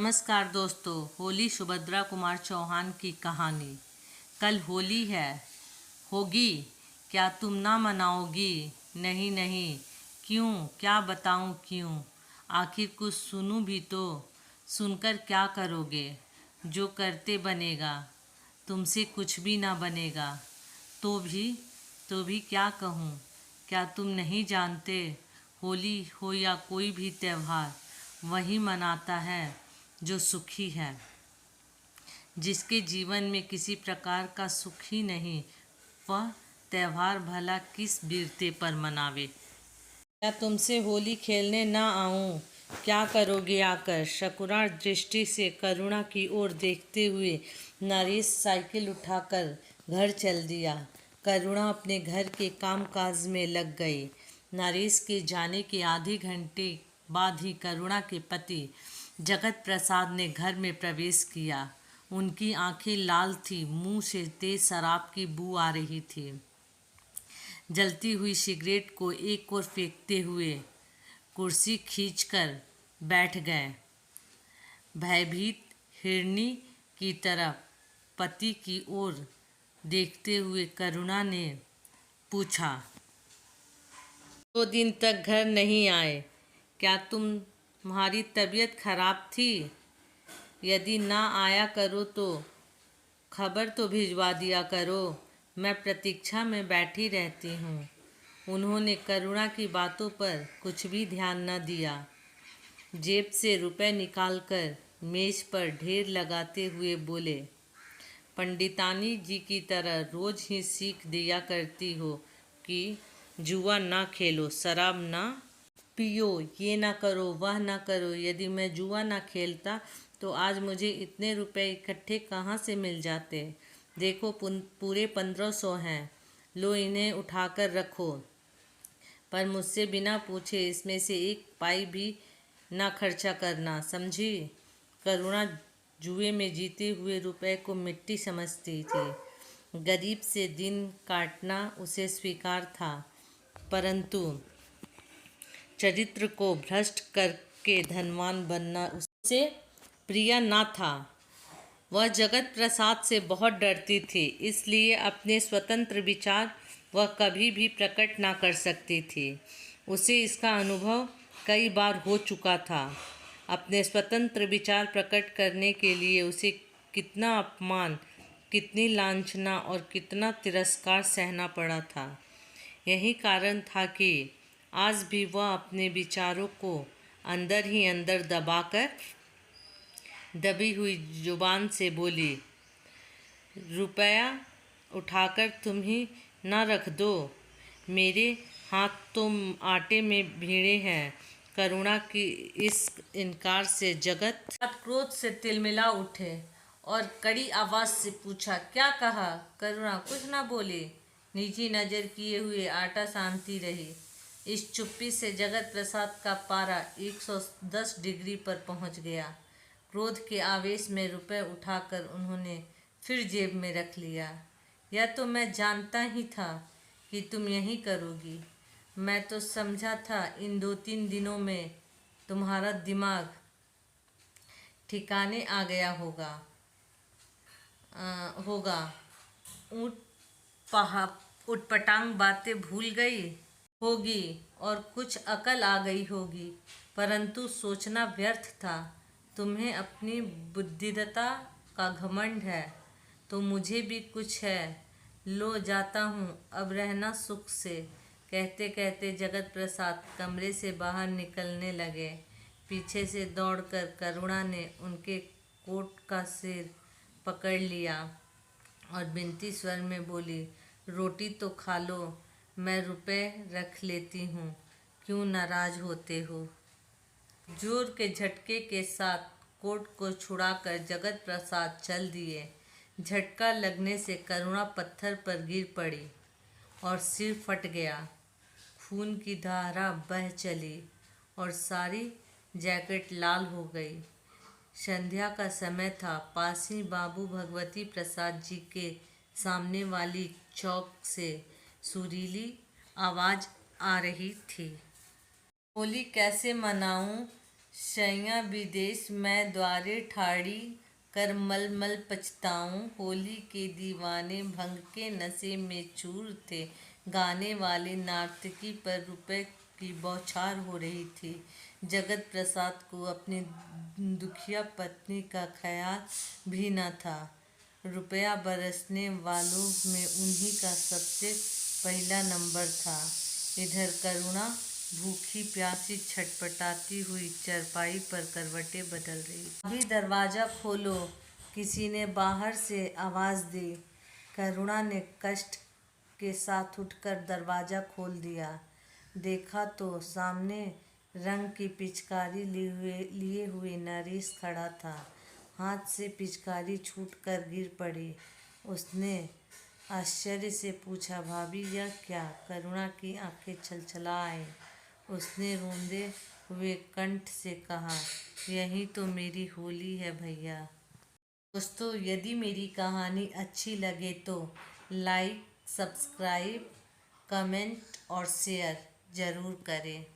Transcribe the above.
नमस्कार दोस्तों, होली सुभद्रा कुमार चौहान की कहानी। कल होली है, होगी क्या तुम ना मनाओगी? नहीं नहीं, क्यों, क्या बताऊं क्यों? आखिर कुछ सुनूं भी तो। सुनकर क्या करोगे? जो करते बनेगा, तुमसे कुछ भी ना बनेगा। तो भी क्या कहूँ? क्या तुम नहीं जानते? होली हो या कोई भी त्यौहार, वही मनाता है जो सुखी है। जिसके जीवन में किसी प्रकार का सुख ही नहीं, वह त्यौहार भला किस वीरते पर मनावे। क्या तुमसे होली खेलने ना आऊं? क्या करोगे आकर? शकुरा दृष्टि से करुणा की ओर देखते हुए नरेश साइकिल उठाकर घर चल दिया। करुणा अपने घर के कामकाज में लग गई। नरेश के जाने के आधे घंटे बाद ही करुणा के पति जगत प्रसाद ने घर में प्रवेश किया। उनकी आंखें लाल थी, मुंह से तेज शराब की बू आ रही थी। जलती हुई सिगरेट को एक ओर फेंकते हुए कुर्सी खींचकर बैठ गए। भयभीत हिरनी की तरह पति की ओर देखते हुए करुणा ने पूछा, 2 दिन तक घर नहीं आए, क्या तुम्हारी तबीयत खराब थी? यदि ना आया करो तो खबर तो भिजवा दिया करो, मैं प्रतीक्षा में बैठी रहती हूँ। उन्होंने करुणा की बातों पर कुछ भी ध्यान न दिया। जेब से रुपए निकालकर मेज पर ढेर लगाते हुए बोले, पंडितानी जी की तरह रोज ही सीख दिया करती हो कि जुआ ना खेलो, शराब ना पियो, ये ना करो, वह ना करो। यदि मैं जुआ ना खेलता तो आज मुझे इतने रुपए इकट्ठे कहाँ से मिल जाते? देखो पूरे 1500 हैं, लो इन्हें उठाकर रखो, पर मुझसे बिना पूछे इसमें से एक पाई भी ना खर्चा करना, समझी? करुणा जुए में जीते हुए रुपए को मिट्टी समझती थी। गरीब से दिन काटना उसे स्वीकार था, परंतु चरित्र को भ्रष्ट करके धनवान बनना उसे प्रिय न था। वह जगत प्रसाद से बहुत डरती थी, इसलिए अपने स्वतंत्र विचार वह कभी भी प्रकट ना कर सकती थी। उसे इसका अनुभव कई बार हो चुका था। अपने स्वतंत्र विचार प्रकट करने के लिए उसे कितना अपमान, कितनी लांछना और कितना तिरस्कार सहना पड़ा था। यही कारण था कि आज भी वह अपने विचारों को अंदर ही अंदर दबाकर दबी हुई जुबान से बोली, रुपया उठाकर तुम ही ना रख दो, मेरे हाथ तो आटे में भीड़े हैं। करुणा की इस इनकार से जगत क्रोध से तिलमिला उठे और कड़ी आवाज से पूछा, क्या कहा? करुणा कुछ ना बोली, नीची नजर किए हुए आटा सानती रही। इस चुप्पी से जगत प्रसाद का पारा 110 डिग्री पर पहुंच गया। क्रोध के आवेश में रुपए उठाकर उन्होंने फिर जेब में रख लिया। यह तो मैं जानता ही था कि तुम यही करोगी। मैं तो समझा था इन 2-3 दिनों में तुम्हारा दिमाग ठिकाने आ गया होगा। ऊट पहा उटपटांग बातें भूल गई होगी और कुछ अकल आ गई होगी, परंतु सोचना व्यर्थ था। तुम्हें अपनी बुद्धिदत्ता का घमंड है, तो मुझे भी कुछ है। लो जाता हूँ, अब रहना सुख से। कहते कहते जगत प्रसाद कमरे से बाहर निकलने लगे। पीछे से दौड़कर करुणा ने उनके कोट का सिर पकड़ लिया और बिनती स्वर में बोली, रोटी तो खा लो, मैं रुपए रख लेती हूँ, क्यों नाराज होते हो? जोर के झटके के साथ कोट को छुड़ाकर जगत प्रसाद चल दिए। झटका लगने से करुणा पत्थर पर गिर पड़ी और सिर फट गया। खून की धारा बह चली और सारी जैकेट लाल हो गई। संध्या का समय था। पास ही बाबू भगवती प्रसाद जी के सामने वाली चौक से सुरीली आवाज आ रही थी, होली कैसे मनाऊं? सैया विदेश मैं द्वारे ठाड़ी कर मल मल पछताऊं। होली के दीवाने भंग के नशे में चूर थे। गाने वाले नर्तकी पर रुपए की बौछार हो रही थी। जगत प्रसाद को अपनी दुखिया पत्नी का ख्याल भी न था। रुपया बरसने वालों में उन्हीं का सबसे पहला नंबर था। इधर करुणा भूखी प्यासी छटपटाती हुई चारपाई पर करवटें बदल रही। अभी दरवाज़ा खोलो, किसी ने बाहर से आवाज़ दी। करुणा ने कष्ट के साथ उठकर दरवाज़ा खोल दिया। देखा तो सामने रंग की पिचकारी लिए हुए नरेश खड़ा था। हाथ से पिचकारी छूटकर गिर पड़ी। उसने आश्चर्य से पूछा, भाभी यह क्या? करुणा की आंखें छलछला आईं। उसने रोंदे हुए कंठ से कहा, यही तो मेरी होली है भैया। दोस्तों, यदि मेरी कहानी अच्छी लगे तो लाइक, सब्सक्राइब, कमेंट और शेयर ज़रूर करें।